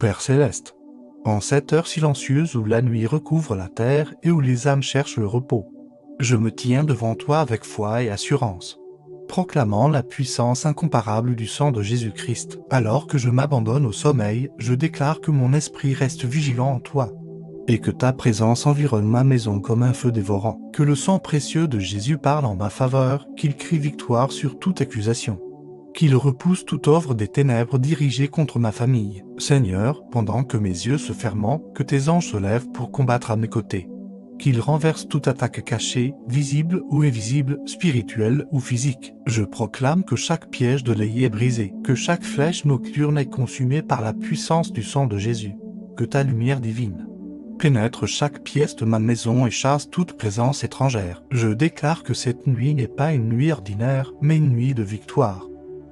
Père céleste, en cette heure silencieuse où la nuit recouvre la terre et où les âmes cherchent le repos, je me tiens devant toi avec foi et assurance, proclamant la puissance incomparable du sang de Jésus-Christ. Alors que je m'abandonne au sommeil, je déclare que mon esprit reste vigilant en toi, et que ta présence environne ma maison comme un feu dévorant. Que le sang précieux de Jésus parle en ma faveur, qu'il crie victoire sur toute accusation, qu'il repousse toute œuvre des ténèbres dirigée contre ma famille. Seigneur, pendant que mes yeux se ferment, que tes anges se lèvent pour combattre à mes côtés. Qu'il renverse toute attaque cachée, visible ou invisible, spirituelle ou physique. Je proclame que chaque piège de l'œil est brisé, que chaque flèche nocturne est consumée par la puissance du sang de Jésus. Que ta lumière divine pénètre chaque pièce de ma maison et chasse toute présence étrangère. Je déclare que cette nuit n'est pas une nuit ordinaire, mais une nuit de victoire,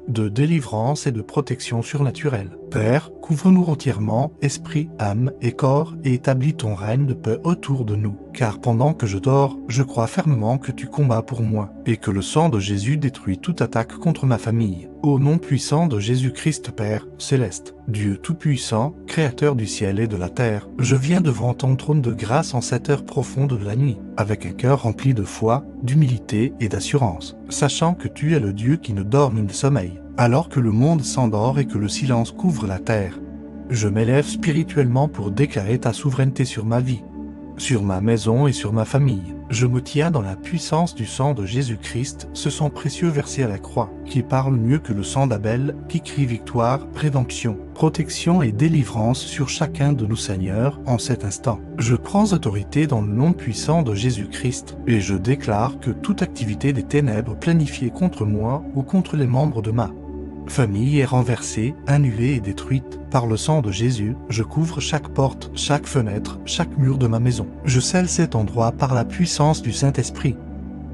de délivrance et de protection surnaturelle. Père, couvre-nous entièrement, esprit, âme et corps, et établis ton règne de paix autour de nous. Car pendant que je dors, je crois fermement que tu combats pour moi, et que le sang de Jésus détruit toute attaque contre ma famille. Au nom puissant de Jésus-Christ Père céleste, Dieu tout-puissant, créateur du ciel et de la terre, je viens devant ton trône de grâce en cette heure profonde de la nuit, avec un cœur rempli de foi, d'humilité et d'assurance, sachant que tu es le Dieu qui ne dort ni ne sommeille. Alors que le monde s'endort et que le silence couvre la terre, je m'élève spirituellement pour déclarer ta souveraineté sur ma vie, sur ma maison et sur ma famille. Je me tiens dans la puissance du sang de Jésus-Christ, ce sang précieux versé à la croix, qui parle mieux que le sang d'Abel, qui crie victoire, rédemption, protection et délivrance sur chacun de nous, Seigneur, en cet instant. Je prends autorité dans le nom puissant de Jésus-Christ, et je déclare que toute activité des ténèbres planifiée contre moi ou contre les membres de ma famille est renversée, annulée et détruite. Par le sang de Jésus, je couvre chaque porte, chaque fenêtre, chaque mur de ma maison. Je scelle cet endroit par la puissance du Saint-Esprit.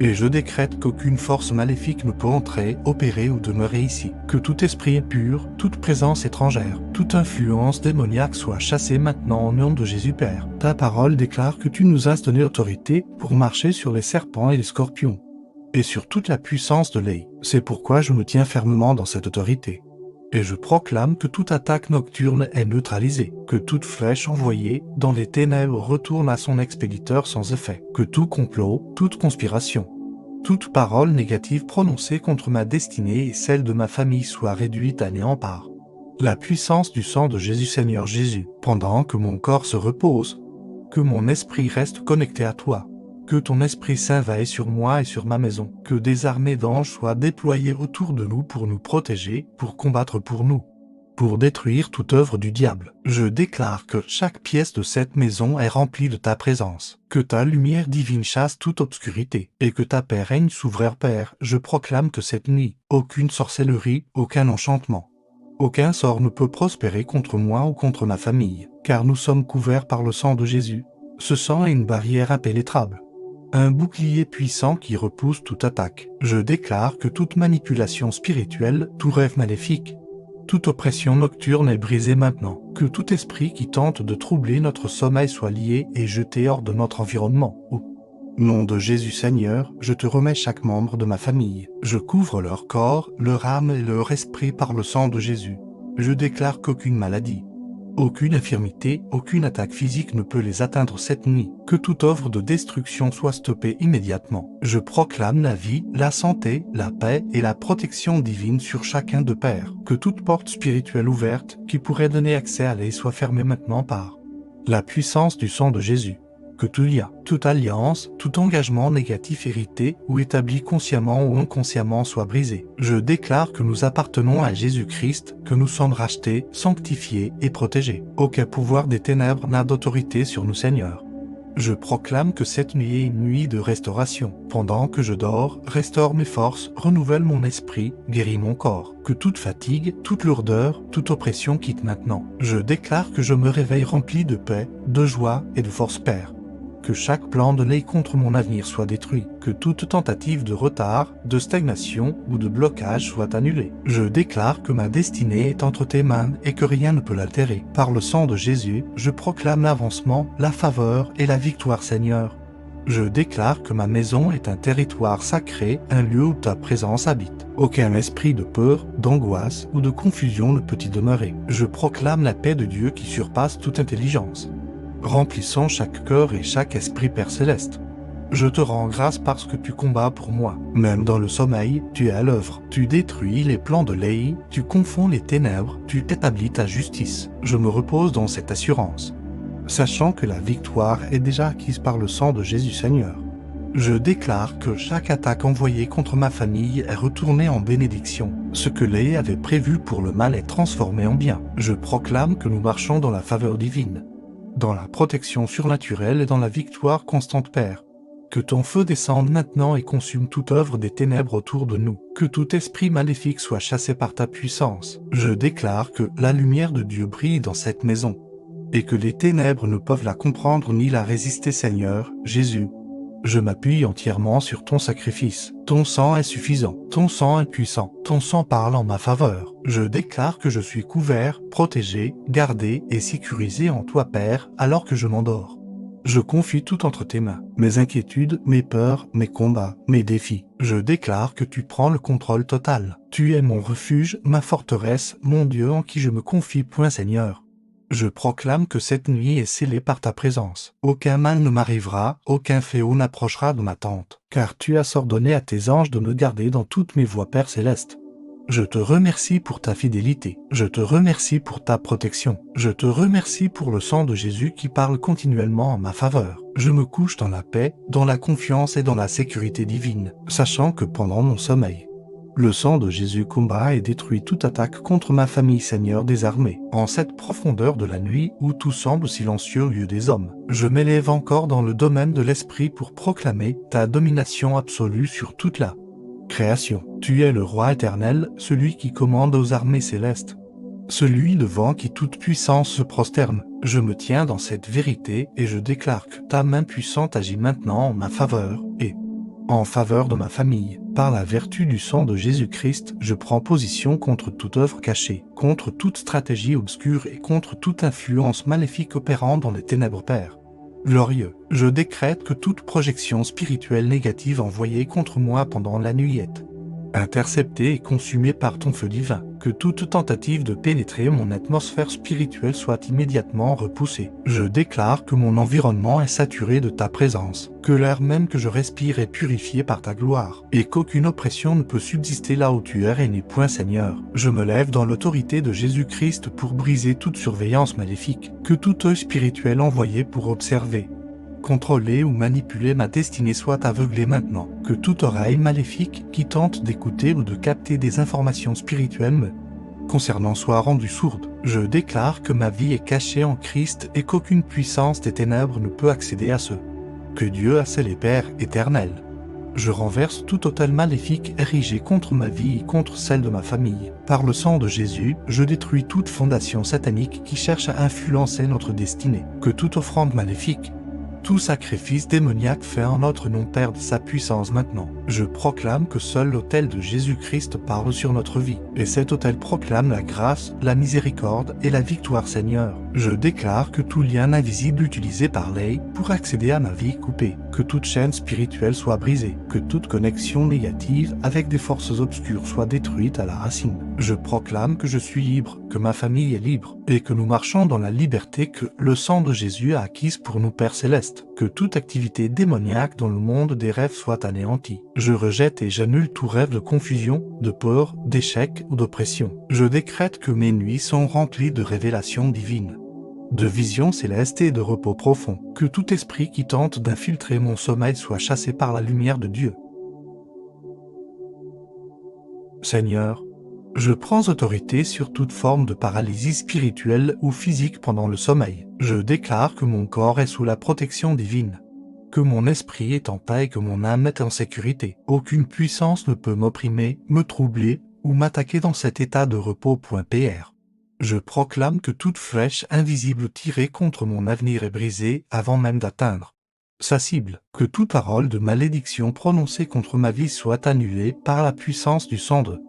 Et je décrète qu'aucune force maléfique ne peut entrer, opérer ou demeurer ici. Que tout esprit impur, toute présence étrangère, toute influence démoniaque soit chassée maintenant au nom de Jésus Père. Ta parole déclare que tu nous as donné autorité pour marcher sur les serpents et les scorpions, et sur toute la puissance de l'œil. C'est pourquoi je me tiens fermement dans cette autorité. Et je proclame que toute attaque nocturne est neutralisée, que toute flèche envoyée dans les ténèbres retourne à son expéditeur sans effet, que tout complot, toute conspiration, toute parole négative prononcée contre ma destinée et celle de ma famille soit réduite à néant par la puissance du sang de Jésus. Seigneur Jésus, pendant que mon corps se repose, que mon esprit reste connecté à toi, que ton Esprit Saint veille sur moi et sur ma maison, que des armées d'anges soient déployées autour de nous pour nous protéger, pour combattre pour nous, pour détruire toute œuvre du diable. Je déclare que chaque pièce de cette maison est remplie de ta présence, que ta lumière divine chasse toute obscurité, et que ta paix règne souverain. Père, je proclame que cette nuit, aucune sorcellerie, aucun enchantement, aucun sort ne peut prospérer contre moi ou contre ma famille, car nous sommes couverts par le sang de Jésus. Ce sang est une barrière impénétrable, un bouclier puissant qui repousse toute attaque. Je déclare que toute manipulation spirituelle, tout rêve maléfique, toute oppression nocturne est brisée maintenant. Que tout esprit qui tente de troubler notre sommeil soit lié et jeté hors de notre environnement. Au nom de Jésus Seigneur, je te remets chaque membre de ma famille. Je couvre leur corps, leur âme et leur esprit par le sang de Jésus. Je déclare qu'aucune maladie, aucune infirmité, aucune attaque physique ne peut les atteindre cette nuit. Que toute œuvre de destruction soit stoppée immédiatement. Je proclame la vie, la santé, la paix et la protection divine sur chacun de Père. Que toute porte spirituelle ouverte qui pourrait donner accès à l'œil soit fermée maintenant par la puissance du sang de Jésus. Que tout lien, toute alliance, tout engagement négatif hérité ou établi consciemment ou inconsciemment soit brisé. Je déclare que nous appartenons à Jésus-Christ, que nous sommes rachetés, sanctifiés et protégés. Aucun pouvoir des ténèbres n'a d'autorité sur nous, Seigneur. Je proclame que cette nuit est une nuit de restauration. Pendant que je dors, restaure mes forces, renouvelle mon esprit, guéris mon corps. Que toute fatigue, toute lourdeur, toute oppression quitte maintenant. Je déclare que je me réveille rempli de paix, de joie et de force, Père. Que chaque plan de l'œil contre mon avenir soit détruit, que toute tentative de retard, de stagnation ou de blocage soit annulée. Je déclare que ma destinée est entre tes mains et que rien ne peut l'altérer. Par le sang de Jésus, je proclame l'avancement, la faveur et la victoire, Seigneur. Je déclare que ma maison est un territoire sacré, un lieu où ta présence habite. Aucun esprit de peur, d'angoisse ou de confusion ne peut y demeurer. Je proclame la paix de Dieu qui surpasse toute intelligence, remplissant chaque cœur et chaque esprit, Père céleste. Je te rends grâce parce que tu combats pour moi. Même dans le sommeil, tu es à l'œuvre. Tu détruis les plans de Léhi, tu confonds les ténèbres, tu établis ta justice. Je me repose dans cette assurance, sachant que la victoire est déjà acquise par le sang de Jésus Seigneur. Je déclare que chaque attaque envoyée contre ma famille est retournée en bénédiction. Ce que Léhi avait prévu pour le mal est transformé en bien. Je proclame que nous marchons dans la faveur divine, dans la protection surnaturelle et dans la victoire constante, Père. Que ton feu descende maintenant et consume toute œuvre des ténèbres autour de nous. Que tout esprit maléfique soit chassé par ta puissance. Je déclare que la lumière de Dieu brille dans cette maison, et que les ténèbres ne peuvent la comprendre ni la résister, Seigneur Jésus. Je m'appuie entièrement sur ton sacrifice. Ton sang est suffisant, ton sang est puissant, ton sang parle en ma faveur. Je déclare que je suis couvert, protégé, gardé et sécurisé en toi, Père, alors que je m'endors. Je confie tout entre tes mains, mes inquiétudes, mes peurs, mes combats, mes défis. Je déclare que tu prends le contrôle total. Tu es mon refuge, ma forteresse, mon Dieu en qui je me confie, Seigneur. Je proclame que cette nuit est scellée par ta présence. Aucun mal ne m'arrivera, aucun fléau n'approchera de ma tente, car tu as ordonné à tes anges de me garder dans toutes mes voies, Père céleste. Je te remercie pour ta fidélité. Je te remercie pour ta protection. Je te remercie pour le sang de Jésus qui parle continuellement en ma faveur. Je me couche dans la paix, dans la confiance et dans la sécurité divine, sachant que pendant mon sommeil, le sang de Jésus combat et détruit toute attaque contre ma famille, Seigneur des armées. En cette profondeur de la nuit où tout semble silencieux au lieu des hommes, je m'élève encore dans le domaine de l'esprit pour proclamer ta domination absolue sur toute la création. Tu es le roi éternel, celui qui commande aux armées célestes, celui devant qui toute puissance se prosterne. Je me tiens dans cette vérité et je déclare que ta main puissante agit maintenant en ma faveur et en faveur de ma famille. Par la vertu du sang de Jésus-Christ, je prends position contre toute œuvre cachée, contre toute stratégie obscure et contre toute influence maléfique opérant dans les ténèbres, Père glorieux. Je décrète que toute projection spirituelle négative envoyée contre moi pendant la nuit est interceptée et consumée par ton feu divin. Que toute tentative de pénétrer mon atmosphère spirituelle soit immédiatement repoussée. Je déclare que mon environnement est saturé de ta présence, que l'air même que je respire est purifié par ta gloire, et qu'aucune oppression ne peut subsister là où tu es régné, Seigneur. Je me lève dans l'autorité de Jésus-Christ pour briser toute surveillance maléfique, que tout œil spirituel envoyé pour observer, contrôler ou manipuler ma destinée soit aveuglé maintenant, que toute oreille maléfique qui tente d'écouter ou de capter des informations spirituelles me concernant soit rendue sourde. Je déclare que ma vie est cachée en Christ et qu'aucune puissance des ténèbres ne peut accéder à ce que Dieu a scellé, Père éternel. Je renverse tout autel maléfique érigé contre ma vie et contre celle de ma famille. Par le sang de Jésus, je détruis toute fondation satanique qui cherche à influencer notre destinée. Que toute offrande maléfique, tout sacrifice démoniaque fait en notre nom perde sa puissance maintenant. Je proclame que seul l'autel de Jésus-Christ parle sur notre vie, et cet autel proclame la grâce, la miséricorde et la victoire, Seigneur. Je déclare que tout lien invisible utilisé par l'œil pour accéder à ma vie coupée, que toute chaîne spirituelle soit brisée, que toute connexion négative avec des forces obscures soit détruite à la racine. Je proclame que je suis libre, que ma famille est libre, et que nous marchons dans la liberté que le sang de Jésus a acquise pour nous, Père céleste. Que toute activité démoniaque dans le monde des rêves soit anéantie. Je rejette et j'annule tout rêve de confusion, de peur, d'échec ou d'oppression. Je décrète que mes nuits sont remplies de révélations divines, de visions célestes et de repos profond. Que tout esprit qui tente d'infiltrer mon sommeil soit chassé par la lumière de Dieu. Seigneur, je prends autorité sur toute forme de paralysie spirituelle ou physique pendant le sommeil. Je déclare que mon corps est sous la protection divine, que mon esprit est en paix et que mon âme est en sécurité. Aucune puissance ne peut m'opprimer, me troubler ou m'attaquer dans cet état de repos. Pr. Je proclame que toute flèche invisible tirée contre mon avenir est brisée avant même d'atteindre sa cible. Que toute parole de malédiction prononcée contre ma vie soit annulée par la puissance du sang de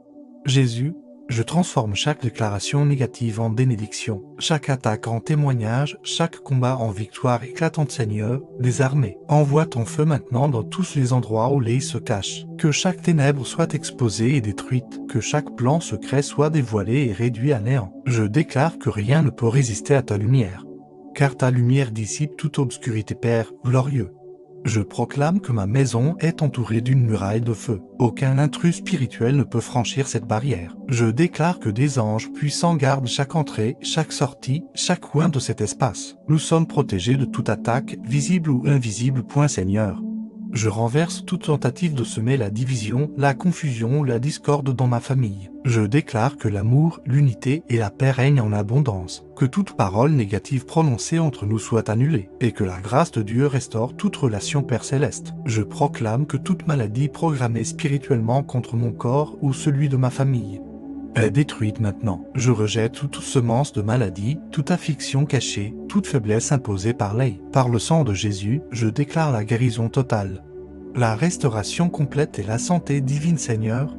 Jésus. Je transforme chaque déclaration négative en bénédiction, chaque attaque en témoignage, chaque combat en victoire éclatante. Seigneur des armées, envoie ton feu maintenant dans tous les endroits où l'œil se cache. Que chaque ténèbre soit exposée et détruite, que chaque plan secret soit dévoilé et réduit à néant. Je déclare que rien ne peut résister à ta lumière, car ta lumière dissipe toute obscurité, Père glorieux. Je proclame que ma maison est entourée d'une muraille de feu. Aucun intrus spirituel ne peut franchir cette barrière. Je déclare que des anges puissants gardent chaque entrée, chaque sortie, chaque coin de cet espace. Nous sommes protégés de toute attaque, visible ou invisible. Seigneur. Je renverse toute tentative de semer la division, la confusion ou la discorde dans ma famille. Je déclare que l'amour, l'unité et la paix règnent en abondance, que toute parole négative prononcée entre nous soit annulée, et que la grâce de Dieu restaure toute relation Père Céleste. Je proclame que toute maladie programmée spirituellement contre mon corps ou celui de ma famille est détruite maintenant. Je rejette toute semence de maladie, toute affliction cachée, toute faiblesse imposée par l'œil. Par le sang de Jésus, je déclare la guérison totale, la restauration complète et la santé divine. Seigneur.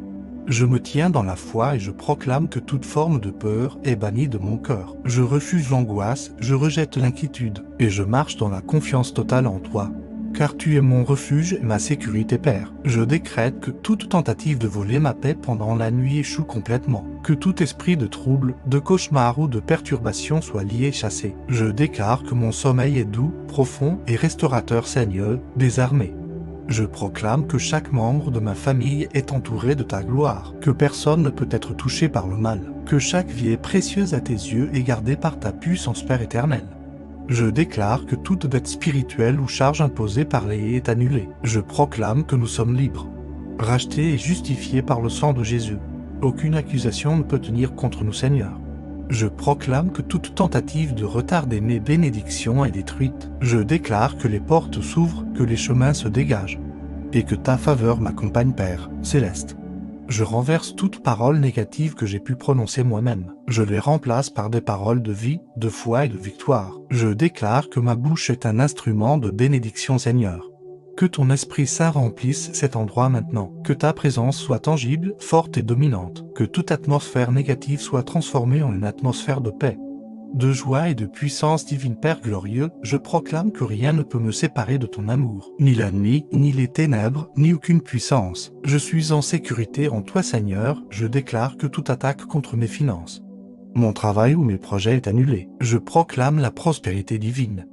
Je me tiens dans la foi et je proclame que toute forme de peur est bannie de mon cœur. Je refuse l'angoisse, je rejette l'inquiétude, et je marche dans la confiance totale en toi. Car tu es mon refuge et ma sécurité, Père. Je décrète que toute tentative de voler ma paix pendant la nuit échoue complètement. Que tout esprit de trouble, de cauchemar ou de perturbation soit lié et chassé. Je déclare que mon sommeil est doux, profond et restaurateur. Seigneur des armées. Je proclame que chaque membre de ma famille est entouré de ta gloire, que personne ne peut être touché par le mal, que chaque vie est précieuse à tes yeux et gardée par ta puissance, Père éternel. Je déclare que toute dette spirituelle ou charge imposée par les est annulée. Je proclame que nous sommes libres, rachetés et justifiés par le sang de Jésus. Aucune accusation ne peut tenir contre nous, Seigneur. Je proclame que toute tentative de retarder mes bénédictions est détruite. Je déclare que les portes s'ouvrent, que les chemins se dégagent, et que ta faveur m'accompagne, Père Céleste. Je renverse toute parole négative que j'ai pu prononcer moi-même. Je les remplace par des paroles de vie, de foi et de victoire. Je déclare que ma bouche est un instrument de bénédiction, Seigneur. Que ton Esprit Saint remplisse cet endroit maintenant. Que ta présence soit tangible, forte et dominante. Que toute atmosphère négative soit transformée en une atmosphère de paix, de joie et de puissance divine. Père glorieux, je proclame que rien ne peut me séparer de ton amour. Ni la nuit, ni les ténèbres, ni aucune puissance. Je suis en sécurité en toi, Seigneur. Je déclare que toute attaque contre mes finances, mon travail ou mes projets est annulé. Je proclame la prospérité divine,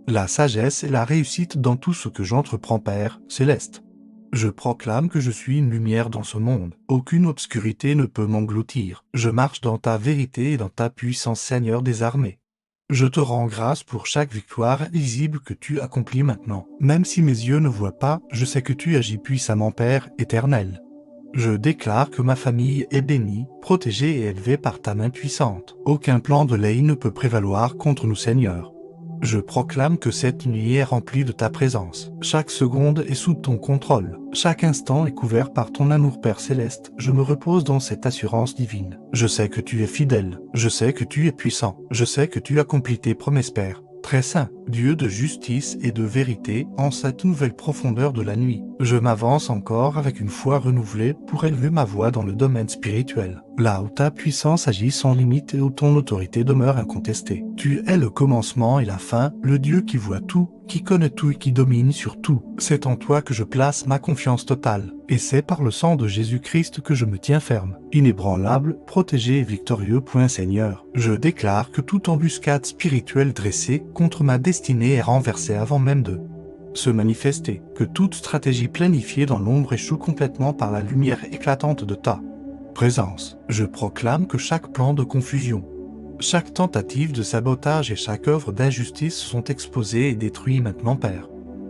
la sagesse et la réussite dans tout ce que j'entreprends, Père Céleste. Je proclame que je suis une lumière dans ce monde. Aucune obscurité ne peut m'engloutir. Je marche dans ta vérité et dans ta puissance, Seigneur des armées. Je te rends grâce pour chaque victoire invisible que tu accomplis maintenant. Même si mes yeux ne voient pas, je sais que tu agis puissamment, Père éternel. Je déclare que ma famille est bénie, protégée et élevée par ta main puissante. Aucun plan de l'œil ne peut prévaloir contre nous, Seigneur. Je proclame que cette nuit est remplie de ta présence. Chaque seconde est sous ton contrôle. Chaque instant est couvert par ton amour, Père Céleste. Je me repose dans cette assurance divine. Je sais que tu es fidèle. Je sais que tu es puissant. Je sais que tu accomplis tes promesses, Père très saint, Dieu de justice et de vérité, en cette nouvelle profondeur de la nuit. Je m'avance encore avec une foi renouvelée pour élever ma voix dans le domaine spirituel, là où ta puissance agit sans limite et où ton autorité demeure incontestée. Tu es le commencement et la fin, le Dieu qui voit tout, qui connaît tout et qui domine sur tout. C'est en toi que je place ma confiance totale, et c'est par le sang de Jésus-Christ que je me tiens ferme, inébranlable, protégé et victorieux. Seigneur, je déclare que toute embuscade spirituelle dressée contre ma destinée est renversée avant même de se manifester, que toute stratégie planifiée dans l'ombre échoue complètement par la lumière éclatante de ta présence. Je proclame que chaque plan de confusion, chaque tentative de sabotage et chaque œuvre d'injustice sont exposées et détruites maintenant, Père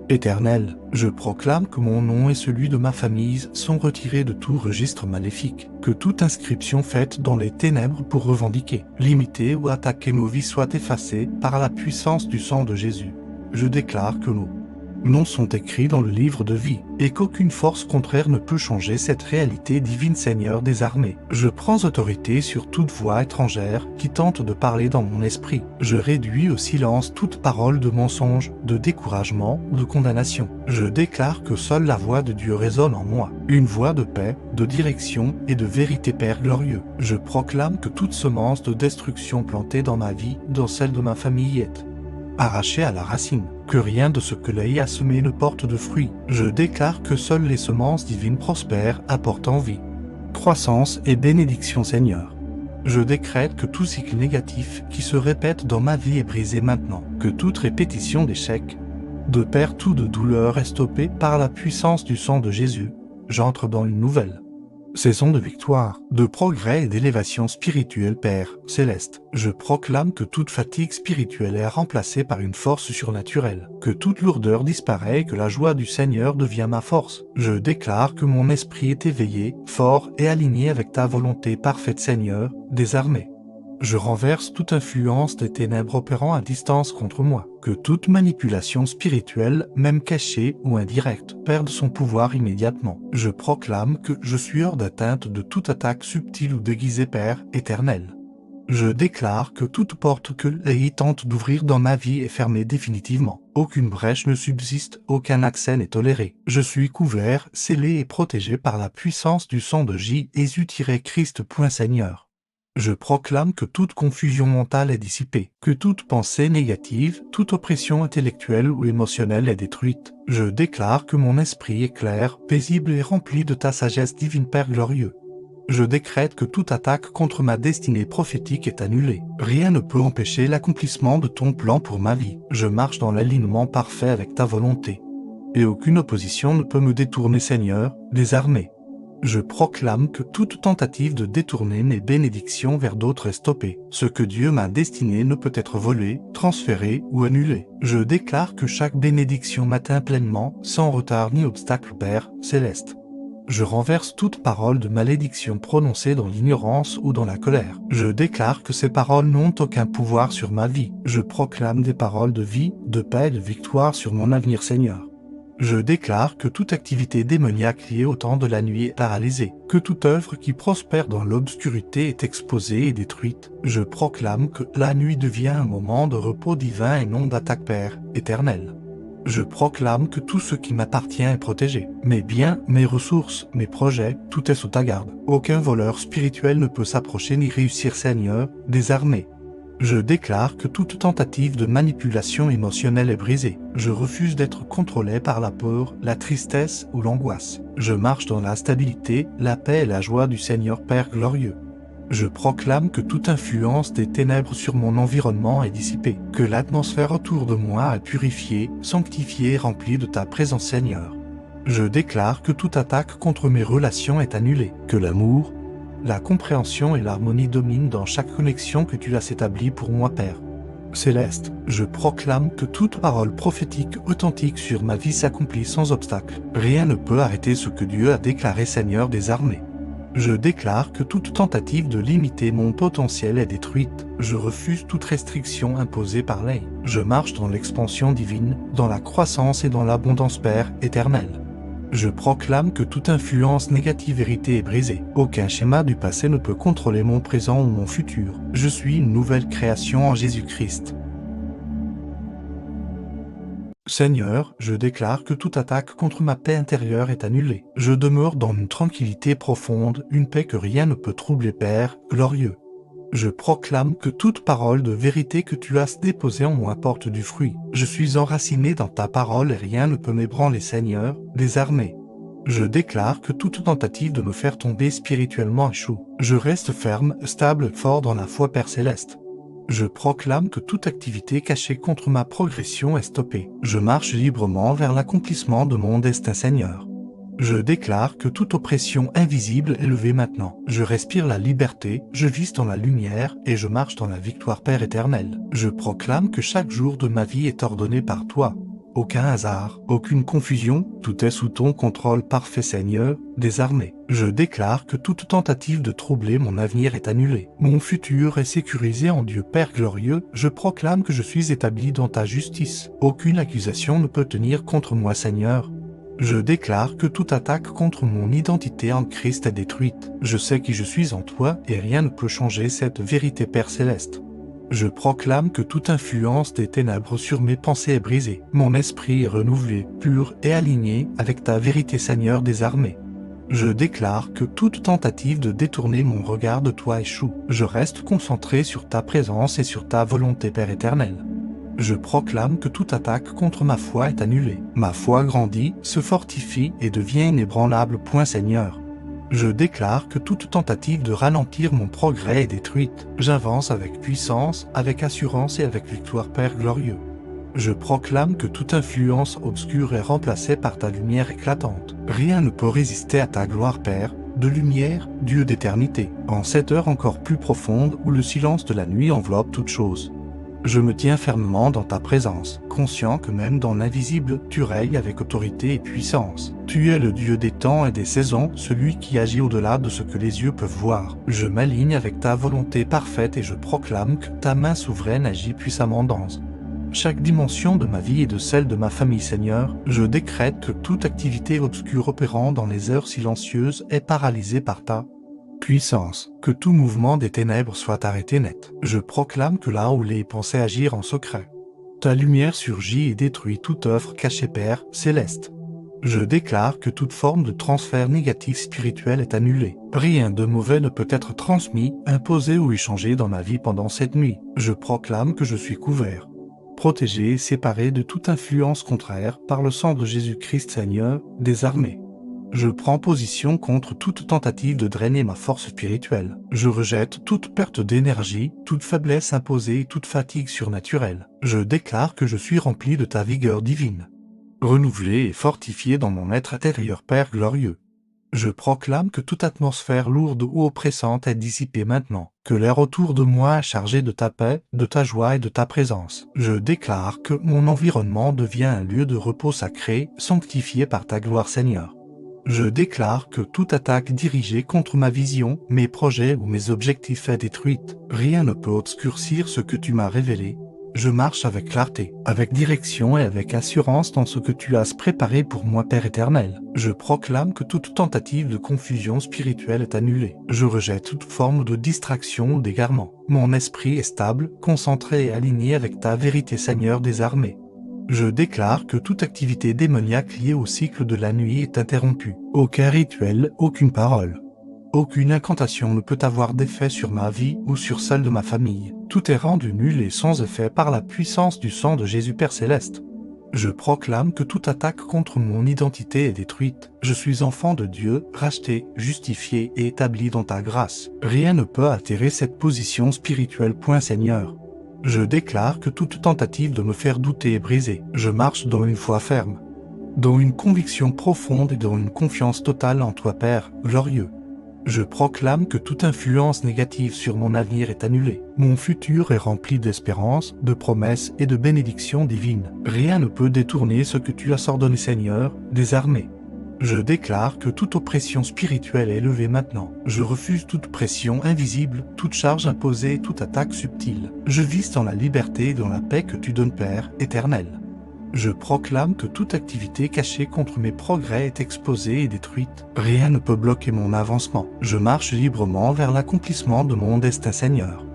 éternel. Je proclame que mon nom et celui de ma famille sont retirés de tout registre maléfique, que toute inscription faite dans les ténèbres pour revendiquer, limiter ou attaquer nos vies soit effacée par la puissance du sang de Jésus. Je déclare que nos noms sont écrits dans le livre de vie, et qu'aucune force contraire ne peut changer cette réalité divine, Seigneur des armées. Je prends autorité sur toute voix étrangère qui tente de parler dans mon esprit. Je réduis au silence toute parole de mensonge, de découragement ou de condamnation. Je déclare que seule la voix de Dieu résonne en moi, une voix de paix, de direction et de vérité, Père glorieux. Je proclame que toute semence de destruction plantée dans ma vie, dans celle de ma famille, est arrachée à la racine, que rien de ce que l'œil a semé ne porte de fruits. Je déclare que seules les semences divines prospèrent, apportant vie, croissance et bénédiction, Seigneur. Je décrète que tout cycle négatif qui se répète dans ma vie est brisé maintenant, que toute répétition d'échecs, de perte ou de douleur est stoppée par la puissance du sang de Jésus. J'entre dans une nouvelle saison de victoire, de progrès et d'élévation spirituelle, Père céleste. Je proclame que toute fatigue spirituelle est remplacée par une force surnaturelle, que toute lourdeur disparaît et que la joie du Seigneur devient ma force. Je déclare que mon esprit est éveillé, fort et aligné avec ta volonté parfaite, Seigneur des armées. Je renverse toute influence des ténèbres opérant à distance contre moi, que toute manipulation spirituelle, même cachée ou indirecte, perde son pouvoir immédiatement. Je proclame que je suis hors d'atteinte de toute attaque subtile ou déguisée, Père éternel. Je déclare que toute porte que l'œil tente d'ouvrir dans ma vie est fermée définitivement. Aucune brèche ne subsiste, aucun accès n'est toléré. Je suis couvert, scellé et protégé par la puissance du sang de Jésus-Christ. Seigneur. Je proclame que toute confusion mentale est dissipée, que toute pensée négative, toute oppression intellectuelle ou émotionnelle est détruite. Je déclare que mon esprit est clair, paisible et rempli de ta sagesse divine, Père glorieux. Je décrète que toute attaque contre ma destinée prophétique est annulée. Rien ne peut empêcher l'accomplissement de ton plan pour ma vie. Je marche dans l'alignement parfait avec ta volonté. Et aucune opposition ne peut me détourner, Seigneur des armées. Je proclame que toute tentative de détourner mes bénédictions vers d'autres est stoppée. Ce que Dieu m'a destiné ne peut être volé, transféré ou annulé. Je déclare que chaque bénédiction m'atteint pleinement, sans retard ni obstacle, Père céleste. Je renverse toute parole de malédiction prononcée dans l'ignorance ou dans la colère. Je déclare que ces paroles n'ont aucun pouvoir sur ma vie. Je proclame des paroles de vie, de paix et de victoire sur mon avenir, Seigneur. Je déclare que toute activité démoniaque liée au temps de la nuit est paralysée, que toute œuvre qui prospère dans l'obscurité est exposée et détruite. Je proclame que la nuit devient un moment de repos divin et non d'attaque, Père éternel. Je proclame que tout ce qui m'appartient est protégé. Mes biens, mes ressources, mes projets, tout est sous ta garde. Aucun voleur spirituel ne peut s'approcher ni réussir, Seigneur des armées. Je déclare que toute tentative de manipulation émotionnelle est brisée. Je refuse d'être contrôlé par la peur, la tristesse ou l'angoisse. Je marche dans la stabilité, la paix et la joie du Seigneur Père glorieux. Je proclame que toute influence des ténèbres sur mon environnement est dissipée, que l'atmosphère autour de moi est purifiée, sanctifiée et remplie de ta présence, Seigneur. Je déclare que toute attaque contre mes relations est annulée, que l'amour, la compréhension et l'harmonie dominent dans chaque connexion que tu as établie pour moi, Père céleste. Je proclame que toute parole prophétique authentique sur ma vie s'accomplit sans obstacle. Rien ne peut arrêter ce que Dieu a déclaré, Seigneur des armées. Je déclare que toute tentative de limiter mon potentiel est détruite. Je refuse toute restriction imposée par l'œil. Je marche dans l'expansion divine, dans la croissance et dans l'abondance, Père éternel. Je proclame que toute influence négative héritée est brisée. Aucun schéma du passé ne peut contrôler mon présent ou mon futur. Je suis une nouvelle création en Jésus-Christ. Seigneur, je déclare que toute attaque contre ma paix intérieure est annulée. Je demeure dans une tranquillité profonde, une paix que rien ne peut troubler, Père glorieux. Je proclame que toute parole de vérité que tu as déposée en moi porte du fruit. Je suis enraciné dans ta parole et rien ne peut m'ébranler, Seigneur des armées. Je déclare que toute tentative de me faire tomber spirituellement échoue. Je reste ferme, stable, fort dans la foi, Père céleste. Je proclame que toute activité cachée contre ma progression est stoppée. Je marche librement vers l'accomplissement de mon destin, Seigneur. Je déclare que toute oppression invisible est levée maintenant. Je respire la liberté, je vis dans la lumière et je marche dans la victoire, Père éternel. Je proclame que chaque jour de ma vie est ordonné par toi. aucun hasard, aucune confusion, tout est sous ton contrôle parfait Seigneur, des armées. Je déclare que toute tentative de troubler mon avenir est annulée. Mon futur est sécurisé en Dieu Père glorieux, je proclame que je suis établi dans ta justice. Aucune accusation ne peut tenir contre moi Seigneur. Je déclare que toute attaque contre mon identité en Christ est détruite. Je sais qui je suis en toi et rien ne peut changer cette vérité Père céleste. Je proclame que toute influence des ténèbres sur mes pensées est brisée. Mon esprit est renouvelé, pur et aligné avec ta vérité Seigneur des armées. Je déclare que toute tentative de détourner mon regard de toi échoue. Je reste concentré sur ta présence et sur ta volonté Père éternel. Je proclame que toute attaque contre ma foi est annulée. Ma foi grandit, se fortifie et devient inébranlable. Seigneur. Je déclare que toute tentative de ralentir mon progrès est détruite. J'avance avec puissance, avec assurance et avec victoire Père glorieux. Je proclame que toute influence obscure est remplacée par ta lumière éclatante. Rien ne peut résister à ta gloire Père, de lumière, Dieu d'éternité. En cette heure encore plus profonde où le silence de la nuit enveloppe toute chose. Je me tiens fermement dans ta présence, conscient que même dans l'invisible, tu règnes avec autorité et puissance. Tu es le Dieu des temps et des saisons, celui qui agit au-delà de ce que les yeux peuvent voir. Je m'aligne avec ta volonté parfaite et je proclame que ta main souveraine agit puissamment dans chaque dimension de ma vie et de celle de ma famille Seigneur. Je décrète que toute activité obscure opérant dans les heures silencieuses est paralysée par ta puissance, que tout mouvement des ténèbres soit arrêté net. Je proclame que là où les pensées agir en secret, ta lumière surgit et détruit toute œuvre cachée Père céleste. Je déclare que toute forme de transfert négatif spirituel est annulée. Rien de mauvais ne peut être transmis, imposé ou échangé dans ma vie pendant cette nuit. Je proclame que je suis couvert, protégé et séparé de toute influence contraire par le sang de Jésus-Christ Seigneur des armées. Je prends position contre toute tentative de drainer ma force spirituelle. Je rejette toute perte d'énergie, toute faiblesse imposée et toute fatigue surnaturelle. Je déclare que je suis rempli de ta vigueur divine, renouvelé et fortifié dans mon être intérieur Père glorieux. Je proclame que toute atmosphère lourde ou oppressante est dissipée maintenant, que l'air autour de moi est chargé de ta paix, de ta joie et de ta présence. Je déclare que mon environnement devient un lieu de repos sacré, sanctifié par ta gloire Seigneur. Je déclare que toute attaque dirigée contre ma vision, mes projets ou mes objectifs est détruite. Rien ne peut obscurcir ce que tu m'as révélé. Je marche avec clarté, avec direction et avec assurance dans ce que tu as préparé pour moi Père éternel. Je proclame que toute tentative de confusion spirituelle est annulée. Je rejette toute forme de distraction ou d'égarement. Mon esprit est stable, concentré et aligné avec ta vérité Seigneur des armées. Je déclare que toute activité démoniaque liée au cycle de la nuit est interrompue. Aucun rituel, aucune parole, aucune incantation ne peut avoir d'effet sur ma vie ou sur celle de ma famille. Tout est rendu nul et sans effet par la puissance du sang de Jésus Père Céleste. Je proclame que toute attaque contre mon identité est détruite. Je suis enfant de Dieu, racheté, justifié et établi dans ta grâce. Rien ne peut altérer cette position spirituelle. Seigneur. Je déclare que toute tentative de me faire douter est brisée. Je marche dans une foi ferme, dans une conviction profonde et dans une confiance totale en toi Père, glorieux. Je proclame que toute influence négative sur mon avenir est annulée. Mon futur est rempli d'espérance, de promesses et de bénédictions divines. Rien ne peut détourner ce que tu as ordonné Seigneur, des armées. Je déclare que toute oppression spirituelle est levée maintenant. Je refuse toute pression invisible, toute charge imposée et toute attaque subtile. Je vis dans la liberté et dans la paix que tu donnes Père éternel. Je proclame que toute activité cachée contre mes progrès est exposée et détruite. Rien ne peut bloquer mon avancement. Je marche librement vers l'accomplissement de mon destin Seigneur.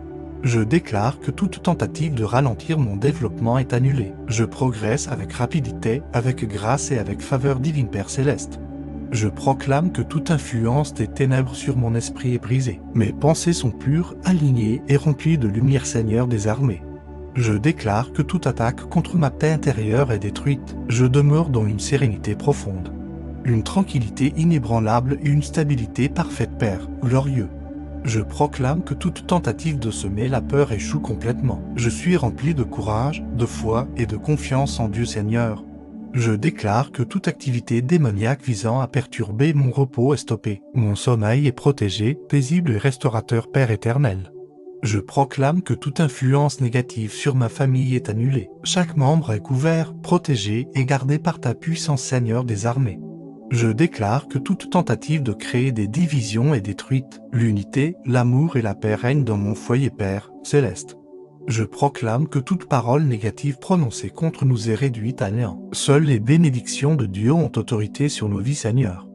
Je déclare que toute tentative de ralentir mon développement est annulée. Je progresse avec rapidité, avec grâce et avec faveur divine Père Céleste. Je proclame que toute influence des ténèbres sur mon esprit est brisée. Mes pensées sont pures, alignées et remplies de lumière Seigneur des armées. Je déclare que toute attaque contre ma paix intérieure est détruite. Je demeure dans une sérénité profonde, une tranquillité inébranlable et une stabilité parfaite Père, glorieux. Je proclame que toute tentative de semer la peur échoue complètement. Je suis rempli de courage, de foi et de confiance en Dieu Seigneur. Je déclare que toute activité démoniaque visant à perturber mon repos est stoppée. Mon sommeil est protégé, paisible et restaurateur Père éternel. Je proclame que toute influence négative sur ma famille est annulée. Chaque membre est couvert, protégé et gardé par ta puissance, Seigneur des armées. Je déclare que toute tentative de créer des divisions est détruite. L'unité, l'amour et la paix règnent dans mon foyer, Père céleste. Je proclame que toute parole négative prononcée contre nous est réduite à néant. Seules les bénédictions de Dieu ont autorité sur nos vies, Seigneur.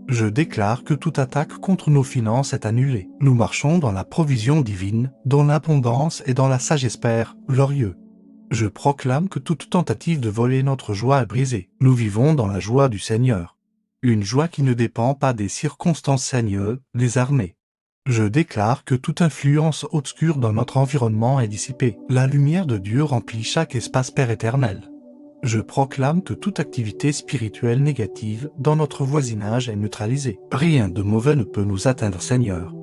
Je déclare que toute attaque contre nos finances est annulée. Nous marchons dans la provision divine, dans l'abondance et dans la sagesse, Père glorieux. Je proclame que toute tentative de voler notre joie est brisée. Nous vivons dans la joie du Seigneur. Une joie qui ne dépend pas des circonstances, Seigneur des armées. Je déclare que toute influence obscure dans notre environnement est dissipée. La lumière de Dieu remplit chaque espace, Père éternel. Je proclame que toute activité spirituelle négative dans notre voisinage est neutralisée. Rien de mauvais ne peut nous atteindre, Seigneur.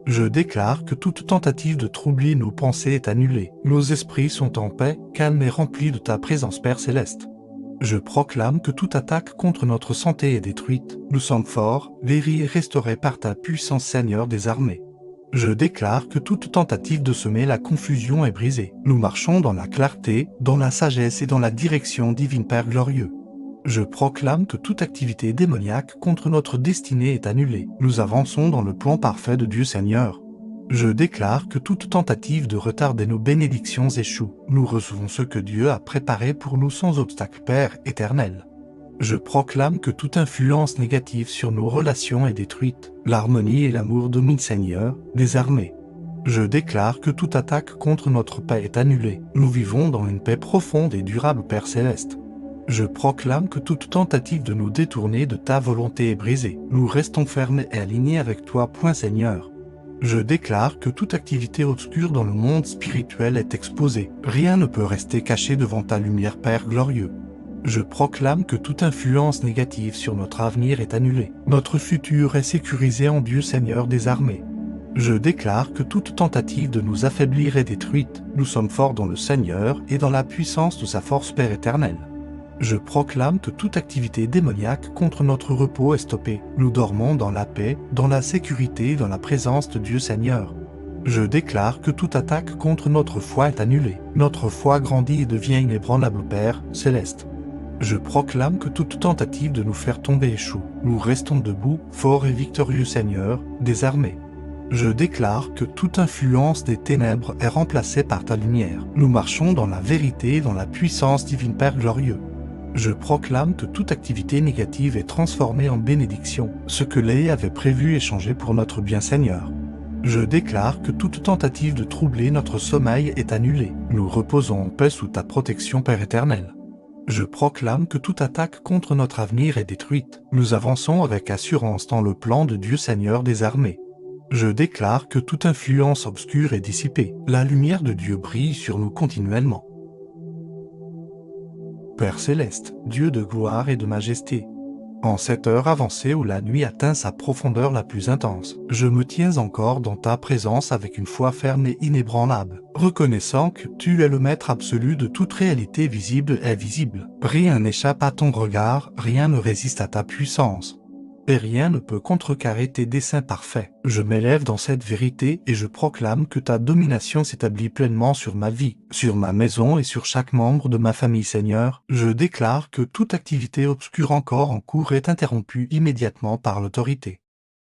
Je déclare que toute tentative de troubler nos pensées est annulée. Nos esprits sont en paix, calmes et remplis de ta présence, Père céleste. Je proclame que toute attaque contre notre santé est détruite. Nous sommes forts, guéris et restaurés par ta puissance, Seigneur des armées. Je déclare que toute tentative de semer la confusion est brisée. Nous marchons dans la clarté, dans la sagesse et dans la direction divine, Père glorieux. Je proclame que toute activité démoniaque contre notre destinée est annulée. Nous avançons dans le plan parfait de Dieu, Seigneur. Je déclare que toute tentative de retarder nos bénédictions échoue. Nous recevons ce que Dieu a préparé pour nous sans obstacle, Père éternel. Je proclame que toute influence négative sur nos relations est détruite. L'harmonie et l'amour dominent, Seigneur des armées. Je déclare que toute attaque contre notre paix est annulée. Nous vivons dans une paix profonde et durable, Père céleste. Je proclame que toute tentative de nous détourner de ta volonté est brisée. Nous restons fermes et alignés avec toi, Seigneur. Je déclare que toute activité obscure dans le monde spirituel est exposée. Rien ne peut rester caché devant ta lumière, Père glorieux. Je proclame que toute influence négative sur notre avenir est annulée. Notre futur est sécurisé en Dieu, Seigneur des armées. Je déclare que toute tentative de nous affaiblir est détruite. Nous sommes forts dans le Seigneur et dans la puissance de sa force, Père éternel. Je proclame que toute activité démoniaque contre notre repos est stoppée. Nous dormons dans la paix, dans la sécurité et dans la présence de Dieu, Seigneur. Je déclare que toute attaque contre notre foi est annulée. Notre foi grandit et devient inébranlable, Père céleste. Je proclame que toute tentative de nous faire tomber échoue. Nous restons debout, forts et victorieux, Seigneur des armées. Je déclare que toute influence des ténèbres est remplacée par ta lumière. Nous marchons dans la vérité et dans la puissance divine, Père glorieux. Je proclame que toute activité négative est transformée en bénédiction. Ce que Léa avait prévu est changé pour notre bien, Seigneur. Je déclare que toute tentative de troubler notre sommeil est annulée. Nous reposons en paix sous ta protection, Père éternel. Je proclame que toute attaque contre notre avenir est détruite. Nous avançons avec assurance dans le plan de Dieu, Seigneur des armées. Je déclare que toute influence obscure est dissipée. La lumière de Dieu brille sur nous continuellement. Père céleste, Dieu de gloire et de majesté, en cette heure avancée où la nuit atteint sa profondeur la plus intense, je me tiens encore dans ta présence avec une foi ferme et inébranlable, reconnaissant que tu es le maître absolu de toute réalité visible et invisible. Rien n'échappe à ton regard, rien ne résiste à ta puissance. Et rien ne peut contrecarrer tes desseins parfaits. Je m'élève dans cette vérité et je proclame que ta domination s'établit pleinement sur ma vie, sur ma maison et sur chaque membre de ma famille, Seigneur. Je déclare que toute activité obscure encore en cours est interrompue immédiatement par l'autorité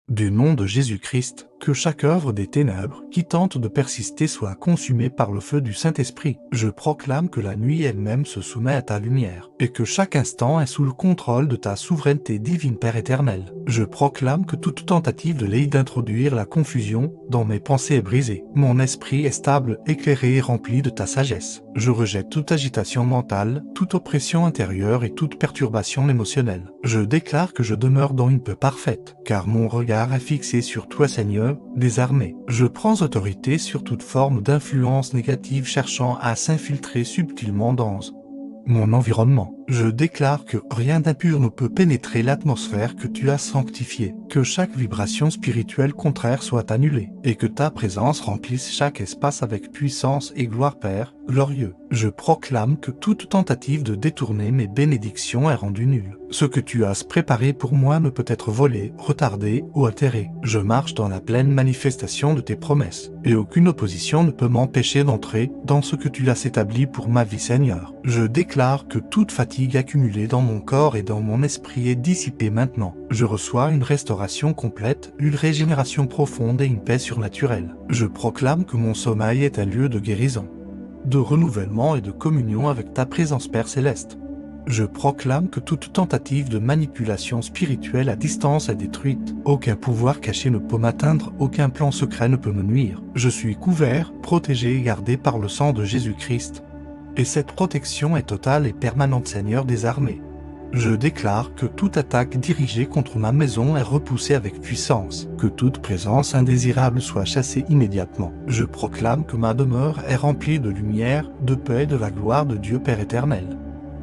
du nom de Jésus-Christ, que chaque œuvre des ténèbres qui tente de persister soit consumée par le feu du Saint-Esprit. Je proclame que la nuit elle-même se soumet à ta lumière, et que chaque instant est sous le contrôle de ta souveraineté divine, Père éternel. Je proclame que toute tentative de l'œil d'introduire la confusion dans mes pensées est brisée. Mon esprit est stable, éclairé et rempli de ta sagesse. Je rejette toute agitation mentale, toute oppression intérieure et toute perturbation émotionnelle. Je déclare que je demeure dans une paix parfaite, car mon regard est fixé sur toi, Seigneur des armées. Je prends autorité sur toute forme d'influence négative cherchant à s'infiltrer subtilement dans mon environnement. Je déclare que rien d'impur ne peut pénétrer l'atmosphère que tu as sanctifiée, Que chaque vibration spirituelle contraire soit annulée, et que ta présence remplisse chaque espace avec puissance et gloire, Père glorieux. Je proclame que toute tentative de détourner mes bénédictions est rendue nulle. Ce que tu as préparé pour moi ne peut être volé, retardé ou altéré. Je marche dans la pleine manifestation de tes promesses, et aucune opposition ne peut m'empêcher d'entrer dans ce que tu as établi pour ma vie, Seigneur. Je déclare que toute fatigue accumulée dans mon corps et dans mon esprit est dissipée maintenant. Je reçois une restauration complète, une régénération profonde et une paix surnaturelle. Je proclame que mon sommeil est un lieu de guérison, de renouvellement et de communion avec ta présence, Père céleste. Je proclame que toute tentative de manipulation spirituelle à distance est détruite. Aucun pouvoir caché ne peut m'atteindre, aucun plan secret ne peut me nuire. Je suis couvert, protégé et gardé par le sang de Jésus-Christ. Et cette protection est totale et permanente, Seigneur des armées. Je déclare que toute attaque dirigée contre ma maison est repoussée avec puissance, que toute présence indésirable soit chassée immédiatement. Je proclame que ma demeure est remplie de lumière, de paix et de la gloire de Dieu Père éternel.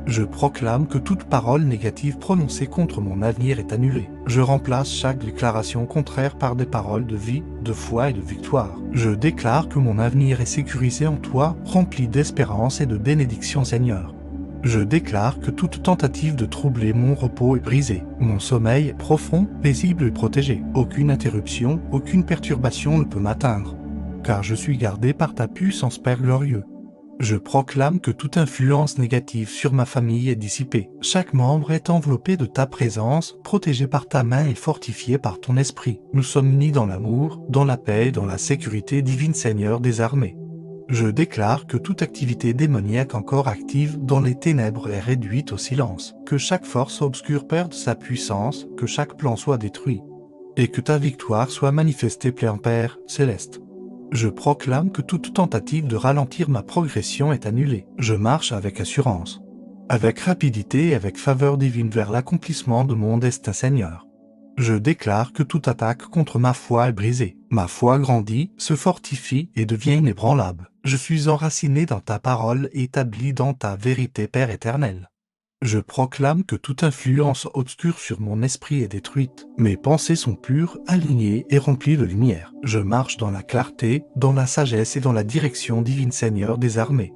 Je proclame que toute parole négative prononcée contre mon avenir est annulée. Je remplace chaque déclaration contraire par des paroles de vie, de foi et de victoire. Je déclare que mon avenir est sécurisé en toi, rempli d'espérance et de bénédictions, Seigneur. Je déclare que toute tentative de troubler mon repos est brisée. Mon sommeil est profond, paisible et protégé. Aucune interruption, aucune perturbation ne peut m'atteindre, car je suis gardé par ta puissance, Père glorieux. Je proclame que toute influence négative sur ma famille est dissipée. Chaque membre est enveloppé de ta présence, protégé par ta main et fortifié par ton esprit. Nous sommes unis dans l'amour, dans la paix et dans la sécurité divine, Seigneur des armées. Je déclare que toute activité démoniaque encore active dans les ténèbres est réduite au silence, que chaque force obscure perde sa puissance, que chaque plan soit détruit, et que ta victoire soit manifestée, plein Père céleste. Je proclame que toute tentative de ralentir ma progression est annulée. Je marche avec assurance, avec rapidité et avec faveur divine vers l'accomplissement de mon destin, Seigneur. Je déclare que toute attaque contre ma foi est brisée. Ma foi grandit, se fortifie et devient inébranlable. Je suis enraciné dans ta parole et établi dans ta vérité, Père éternel. Je proclame que toute influence obscure sur mon esprit est détruite. Mes pensées sont pures, alignées et remplies de lumière. Je marche dans la clarté, dans la sagesse et dans la direction divine, Seigneur des armées.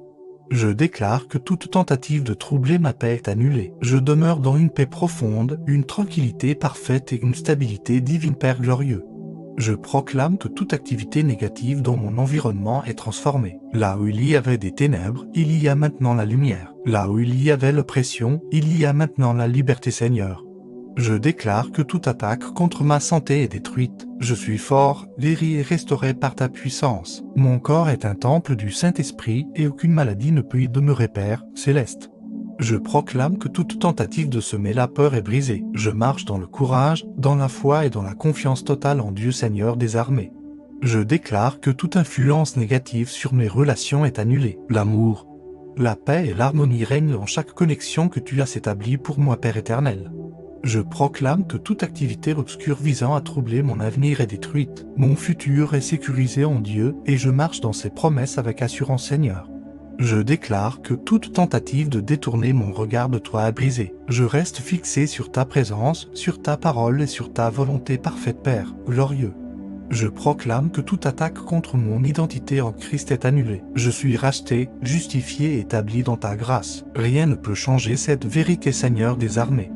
Je déclare que toute tentative de troubler ma paix est annulée. Je demeure dans une paix profonde, une tranquillité parfaite et une stabilité divine, Père glorieux. Je proclame que toute activité négative dans mon environnement est transformée. Là où il y avait des ténèbres, il y a maintenant la lumière. Là où il y avait l'oppression, il y a maintenant la liberté, Seigneur. Je déclare que toute attaque contre ma santé est détruite. Je suis fort, guéri et restauré par ta puissance. Mon corps est un temple du Saint-Esprit et aucune maladie ne peut y demeurer, Père céleste. Je proclame que toute tentative de semer la peur est brisée. Je marche dans le courage, dans la foi et dans la confiance totale en Dieu, Seigneur des armées. Je déclare que toute influence négative sur mes relations est annulée. L'amour, la paix et l'harmonie règnent dans chaque connexion que tu as établie pour moi, Père éternel. Je proclame que toute activité obscure visant à troubler mon avenir est détruite. Mon futur est sécurisé en Dieu et je marche dans ses promesses avec assurance, Seigneur. Je déclare que toute tentative de détourner mon regard de toi est brisée. Je reste fixé sur ta présence, sur ta parole et sur ta volonté parfaite, Père glorieux. Je proclame que toute attaque contre mon identité en Christ est annulée. Je suis racheté, justifié et établi dans ta grâce. Rien ne peut changer cette vérité, Seigneur des armées.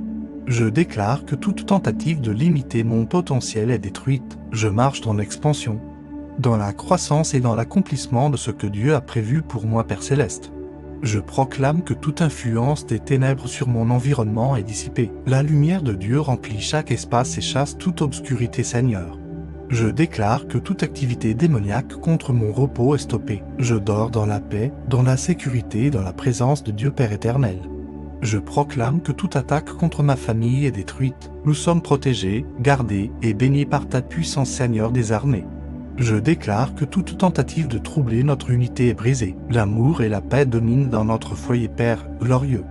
Je déclare que toute tentative de limiter mon potentiel est détruite. Je marche dans l'expansion, dans la croissance et dans l'accomplissement de ce que Dieu a prévu pour moi, Père céleste. Je proclame que toute influence des ténèbres sur mon environnement est dissipée. La lumière de Dieu remplit chaque espace et chasse toute obscurité, Seigneur. Je déclare que toute activité démoniaque contre mon repos est stoppée. Je dors dans la paix, dans la sécurité et dans la présence de Dieu Père éternel. Je proclame que toute attaque contre ma famille est détruite. Nous sommes protégés, gardés et bénis par ta puissance, Seigneur des armées. Je déclare que toute tentative de troubler notre unité est brisée. L'amour et la paix dominent dans notre foyer, Père glorieux.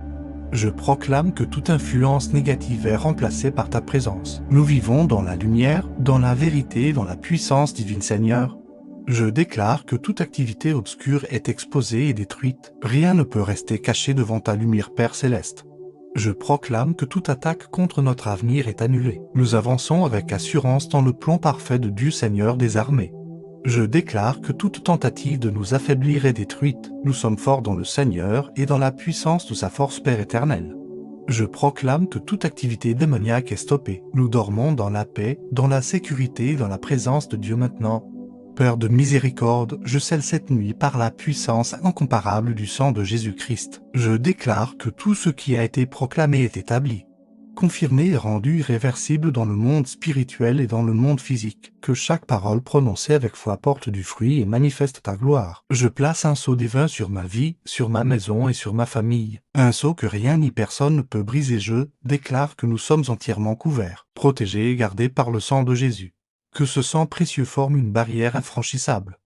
Je proclame que toute influence négative est remplacée par ta présence. Nous vivons dans la lumière, dans la vérité et dans la puissance divine, Seigneur. Je déclare que toute activité obscure est exposée et détruite. Rien ne peut rester caché devant ta lumière, Père céleste. Je proclame que toute attaque contre notre avenir est annulée. Nous avançons avec assurance dans le plan parfait de Dieu Seigneur des armées. Je déclare que toute tentative de nous affaiblir est détruite. Nous sommes forts dans le Seigneur et dans la puissance de sa force Père éternelle. Je proclame que toute activité démoniaque est stoppée. Nous dormons dans la paix, dans la sécurité et dans la présence de Dieu maintenant. Père de miséricorde, je scelle cette nuit par la puissance incomparable du sang de Jésus-Christ. Je déclare que tout ce qui a été proclamé est établi, confirmé et rendu irréversible dans le monde spirituel et dans le monde physique. Que chaque parole prononcée avec foi porte du fruit et manifeste ta gloire. Je place un sceau divin sur ma vie, sur ma maison et sur ma famille. Un sceau que rien ni personne ne peut briser. Je déclare que nous sommes entièrement couverts, protégés et gardés par le sang de Jésus. Que ce sang précieux forme une barrière infranchissable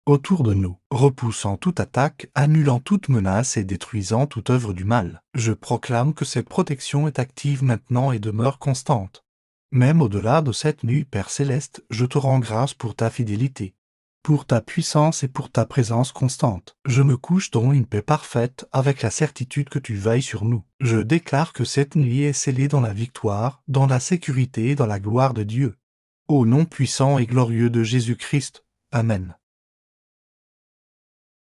autour de nous, repoussant toute attaque, annulant toute menace et détruisant toute œuvre du mal. Je proclame que cette protection est active maintenant et demeure constante. Même au-delà de cette nuit, Père Céleste, je te rends grâce pour ta fidélité, pour ta puissance et pour ta présence constante. Je me couche dans une paix parfaite avec la certitude que tu veilles sur nous. Je déclare que cette nuit est scellée dans la victoire, dans la sécurité et dans la gloire de Dieu. Au nom puissant et glorieux de Jésus-Christ. Amen.